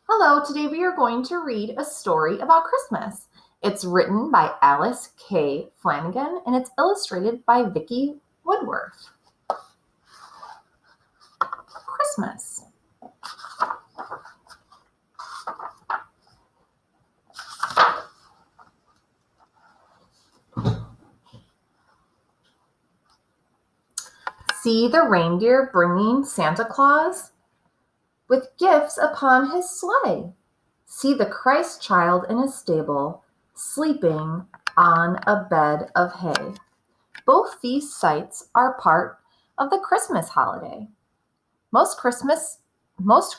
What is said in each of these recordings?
Hello, today we are going to read a story about Christmas. It's written by Alice K. Flanagan and it's illustrated by Vicki Woodworth. Christmas. See the reindeer bringing Santa Claus with gifts upon his sleigh. See the Christ child in his stable, sleeping on a bed of hay. Both these sights are part of the Christmas holiday. Most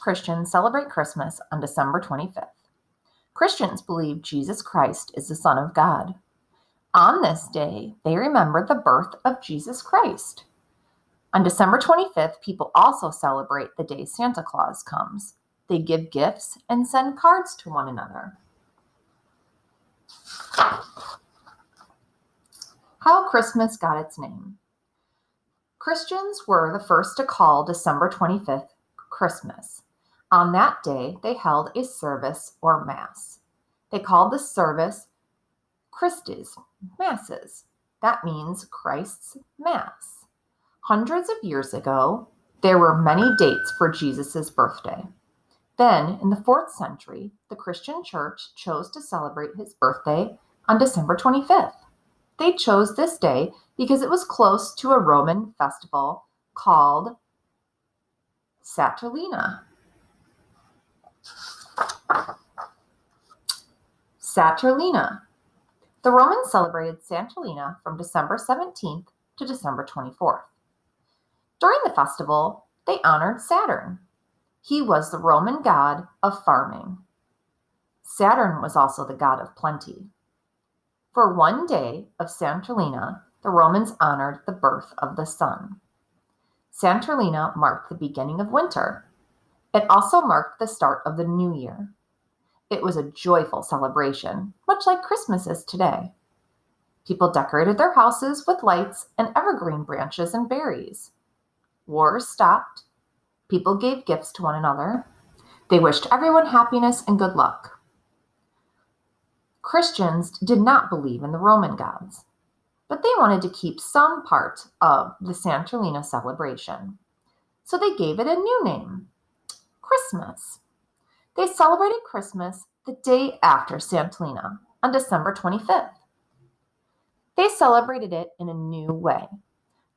Christians celebrate Christmas on December 25th. Christians believe Jesus Christ is the Son of God. On this day, they remember the birth of Jesus Christ. On December 25th, people also celebrate the day Santa Claus comes. They give gifts and send cards to one another. How Christmas got its name. Christians were the first to call December 25th Christmas. On that day, they held a service or mass. They called the service Christes Masses. That means Christ's Mass. Hundreds of years ago, there were many dates for Jesus' birthday. Then, in the 4th century, the Christian church chose to celebrate his birthday on December 25th. They chose this day because it was close to a Roman festival called Saturnalia. Saturnalia. The Romans celebrated Saturnalia from December 17th to December 24th. During the festival, they honored Saturn. He was the Roman god of farming. Saturn was also the god of plenty. For one day of Saturnalia, the Romans honored the birth of the sun. Saturnalia marked the beginning of winter. It also marked the start of the new year. It was a joyful celebration, much like Christmas is today. People decorated their houses with lights and evergreen branches and berries. Wars stopped. People gave gifts to one another. They wished everyone happiness and good luck. Christians did not believe in the Roman gods, but they wanted to keep some part of the Saturnalia celebration. So they gave it a new name, Christmas. They celebrated Christmas the day after Saturnalia, on December 25th. They celebrated it in a new way.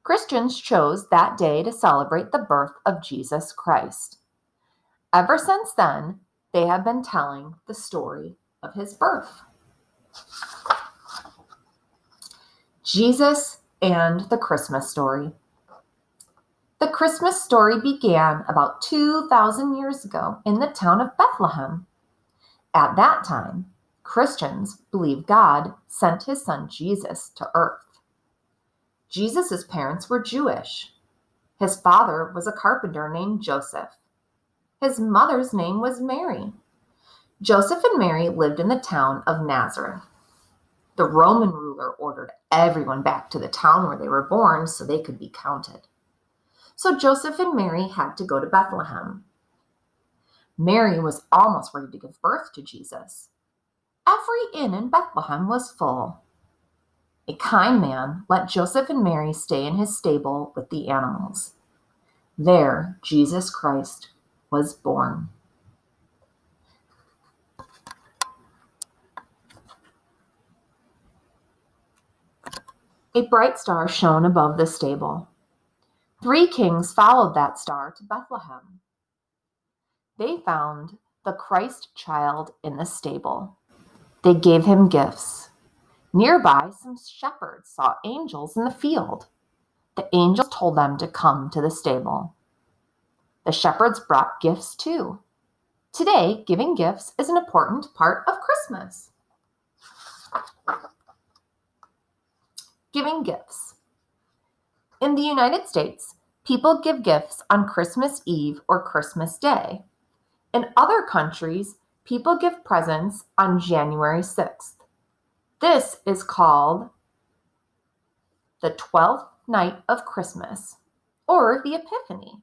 Christians chose that day to celebrate the birth of Jesus Christ. Ever since then, they have been telling the story of his birth. Jesus and the Christmas story. The Christmas story began about 2,000 years ago in the town of Bethlehem. At that time, Christians believed God sent his son Jesus to earth. Jesus' parents were Jewish. His father was a carpenter named Joseph. His mother's name was Mary. Joseph and Mary lived in the town of Nazareth. The Roman ruler ordered everyone back to the town where they were born so they could be counted. So Joseph and Mary had to go to Bethlehem. Mary was almost ready to give birth to Jesus. Every inn in Bethlehem was full. A kind man let Joseph and Mary stay in his stable with the animals. There, Jesus Christ was born. A bright star shone above the stable. 3 kings followed that star to Bethlehem. They found the Christ child in the stable. They gave him gifts. Nearby, some shepherds saw angels in the field. The angels told them to come to the stable. The shepherds brought gifts too. Today, giving gifts is an important part of Christmas. Giving gifts. In the United States, people give gifts on Christmas Eve or Christmas Day. In other countries, people give presents on January 6th. This is called the 12th night of Christmas, or the Epiphany.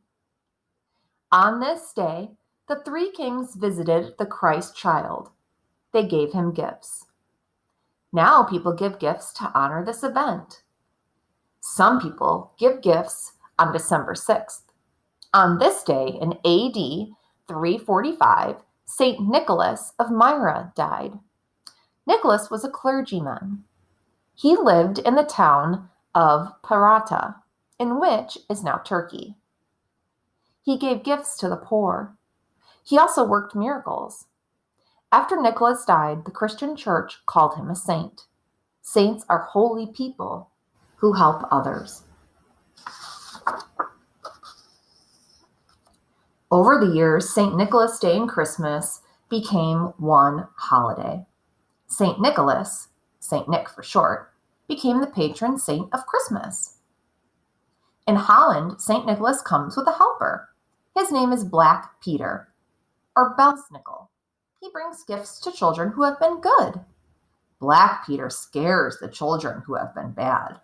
On this day, The three kings visited the Christ child. They gave him gifts. Now people give gifts to honor this event. Some people give gifts on December 6th. On this day in AD 345, St. Nicholas of Myra died. Nicholas was a clergyman. He lived in the town of Parata, in which is now Turkey. He gave gifts to the poor. He also worked miracles. After Nicholas died, the Christian church called him a saint. Saints are holy people who help others. Over the years, St. Nicholas Day and Christmas became one holiday. St. Nicholas, St. Nick for short, became the patron saint of Christmas. In Holland, St. Nicholas comes with a helper. His name is Black Peter, or Belsnickel. He brings gifts to children who have been good. Black Peter scares the children who have been bad.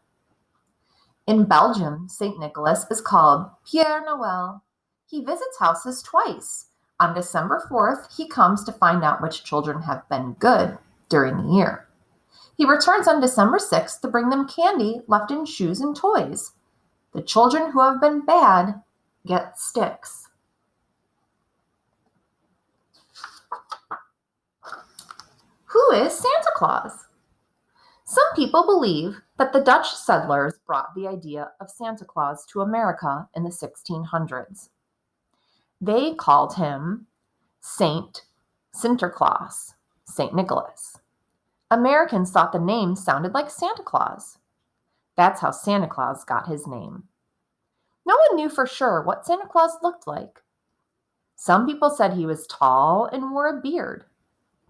In Belgium, St. Nicholas is called Père Noël. He visits houses twice. On December 4th, he comes to find out which children have been good during the year. He returns on December 6th to bring them candy left in shoes and toys. The children who have been bad get sticks. Who is Santa Claus? Some people believe that the Dutch settlers brought the idea of Santa Claus to America in the 1600s. They called him Saint Sinterklaas, Saint Nicholas. Americans thought the name sounded like Santa Claus. That's how Santa Claus got his name. No one knew for sure what Santa Claus looked like. Some people said he was tall and wore a beard.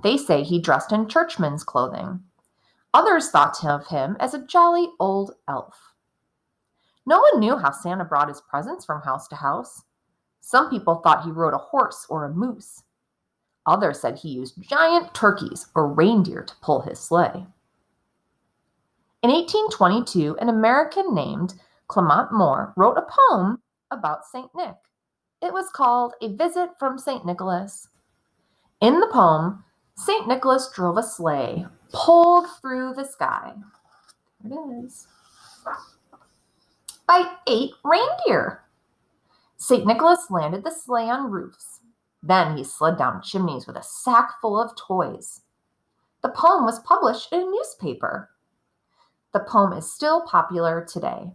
They say he dressed in churchman's clothing. Others thought of him as a jolly old elf. No one knew how Santa brought his presents from house to house. Some people thought he rode a horse or a moose. Others said he used giant turkeys or reindeer to pull his sleigh. In 1822, an American named Clement Moore wrote a poem about St. Nick. It was called A Visit from St. Nicholas. In the poem, St. Nicholas drove a sleigh, pulled through the sky. There it is. By 8 reindeer. St. Nicholas landed the sleigh on roofs. Then he slid down chimneys with a sack full of toys. The poem was published in a newspaper. The poem is still popular today.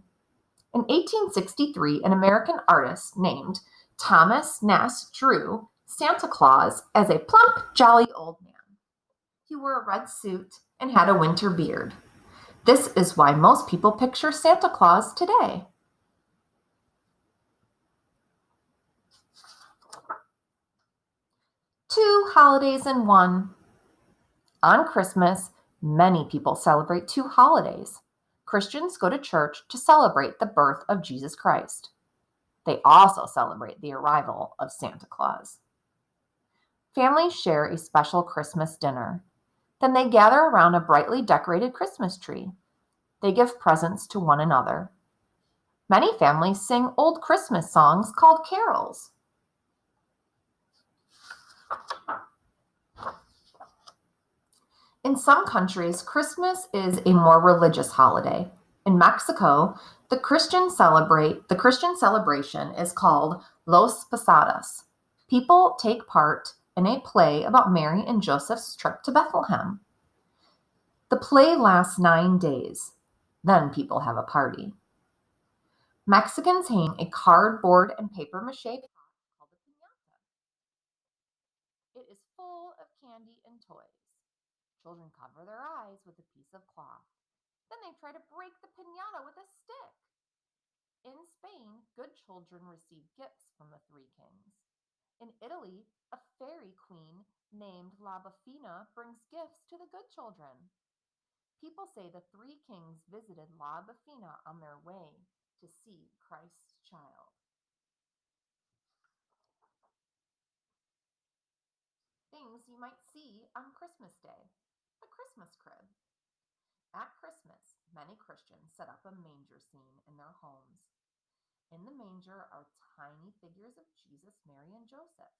In 1863, an American artist named Thomas Nast drew Santa Claus as a plump, jolly old man. He wore a red suit and had a winter beard. This is why most people picture Santa Claus today. Two holidays in one. On Christmas, many people celebrate two holidays. Christians go to church to celebrate the birth of Jesus Christ. They also celebrate the arrival of Santa Claus. Families share a special Christmas dinner. Then they gather around a brightly decorated Christmas tree. They give presents to one another. Many families sing old Christmas songs called carols. In some countries, Christmas is a more religious holiday. In Mexico, the Christian celebration is called Los Posadas. People take part in a play about Mary and Joseph's trip to Bethlehem. The play lasts 9 days. Then people have a party. Mexicans hang a cardboard and paper mache pot called a piñata. It is full of candy and toys. Children cover their eyes with a piece of cloth. Then they try to break the piñata with a stick. In Spain, good children receive gifts from the three kings. In Italy, a fairy queen named La Befana brings gifts to the good children. People say the three kings visited La Befana on their way to see Christ's child. Things you might see on Christmas Day. The Christmas crib. At Christmas, many Christians set up a manger scene in their homes. In the manger are tiny figures of Jesus, Mary, and Joseph.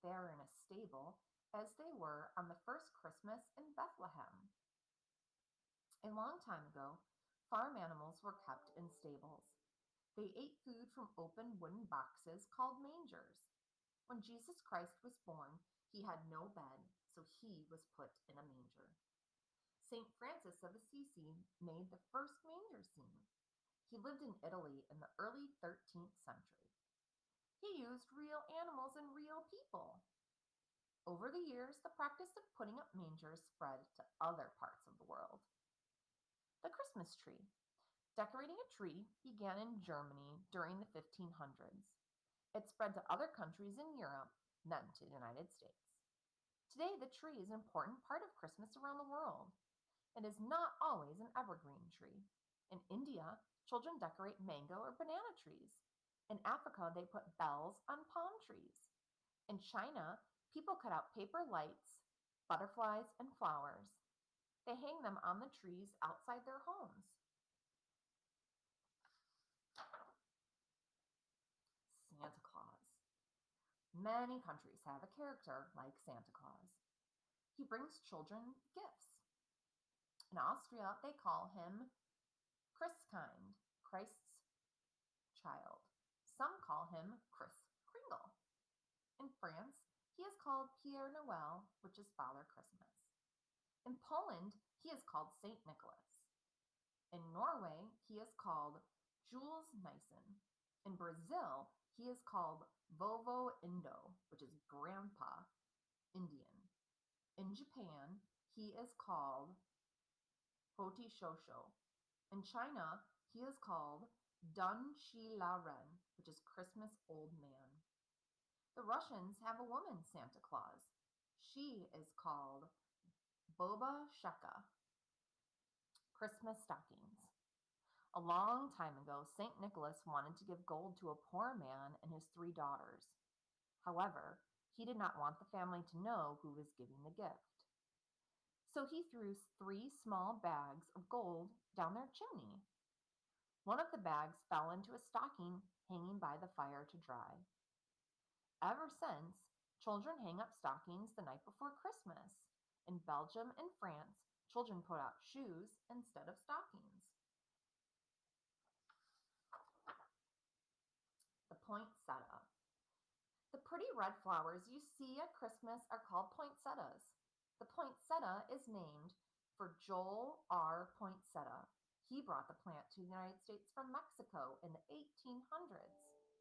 They are in a stable as they were on the first Christmas in Bethlehem. A long time ago, farm animals were kept in stables. They ate food from open wooden boxes called mangers. When Jesus Christ was born, he had no bed, so he was put in a manger. St. Francis of Assisi made the first manger scene. He lived in Italy in the early 13th century. He used real animals and real people. Over the years, the practice of putting up mangers spread to other parts of the world. The Christmas tree. Decorating a tree began in Germany during the 1500s. It spread to other countries in Europe, then to the United States. Today, the tree is an important part of Christmas around the world. It is not always an evergreen tree. In India, children decorate mango or banana trees. In Africa, they put bells on palm trees. In China, people cut out paper lights, butterflies, and flowers. They hang them on the trees outside their homes. Santa Claus. Many countries have a character like Santa Claus. He brings children gifts. In Austria, they call him Christkind, Christ's child. Some call him Kris Kringle. In France, he is called Pierre Noel, which is Father Christmas. In Poland, he is called Saint Nicholas. In Norway, he is called Jules Nyssen. In Brazil, he is called Vovô Indo, which is Grandpa Indian. In Japan, he is called Hoti Shosho. In China, he is called Dun Shi La Ren, which is Christmas Old Man. The Russians have a woman Santa Claus. She is called Boba Shaka. Christmas stockings. A long time ago, St. Nicholas wanted to give gold to a poor man and his 3 daughters. However, he did not want the family to know who was giving the gift. So he threw 3 small bags of gold down their chimney. One of the bags fell into a stocking hanging by the fire to dry. Ever since, children hang up stockings the night before Christmas. In Belgium and France, children put out shoes instead of stockings. The poinsettia. The pretty red flowers you see at Christmas are called poinsettias. The poinsettia is named for Joel R. Poinsettia. He brought the plant to the United States from Mexico in the 1800s.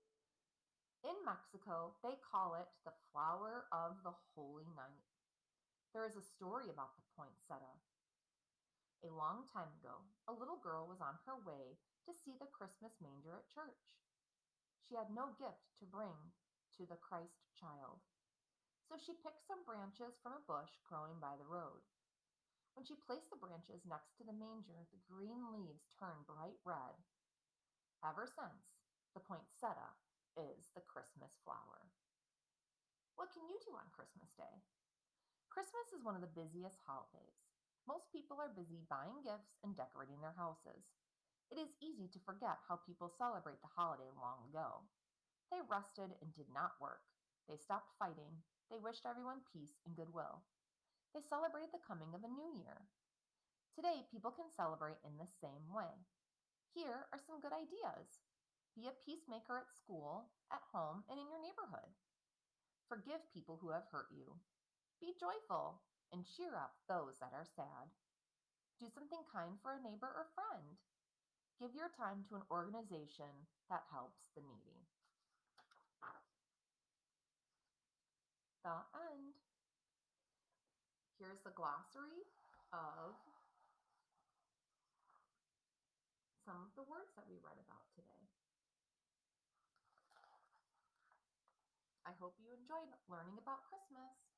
In Mexico, they call it the flower of the Holy Night. There is a story about the poinsettia. A long time ago, a little girl was on her way to see the Christmas manger at church. She had no gift to bring to the Christ child, so she picked some branches from a bush growing by the road. When she placed the branches next to the manger, the green leaves turned bright red. Ever since, the poinsettia is the Christmas flower. What can you do on Christmas Day? Christmas is one of the busiest holidays. Most people are busy buying gifts and decorating their houses. It is easy to forget how people celebrate the holiday long ago. They rested and did not work. They stopped fighting. They wished everyone peace and goodwill. They celebrated the coming of a new year. Today, people can celebrate in the same way. Here are some good ideas. Be a peacemaker at school, at home, and in your neighborhood. Forgive people who have hurt you. Be joyful and cheer up those that are sad. Do something kind for a neighbor or friend. Give your time to an organization that helps the needy. The end. Here's the glossary of some of the words that we read about today. I hope you enjoyed learning about Christmas.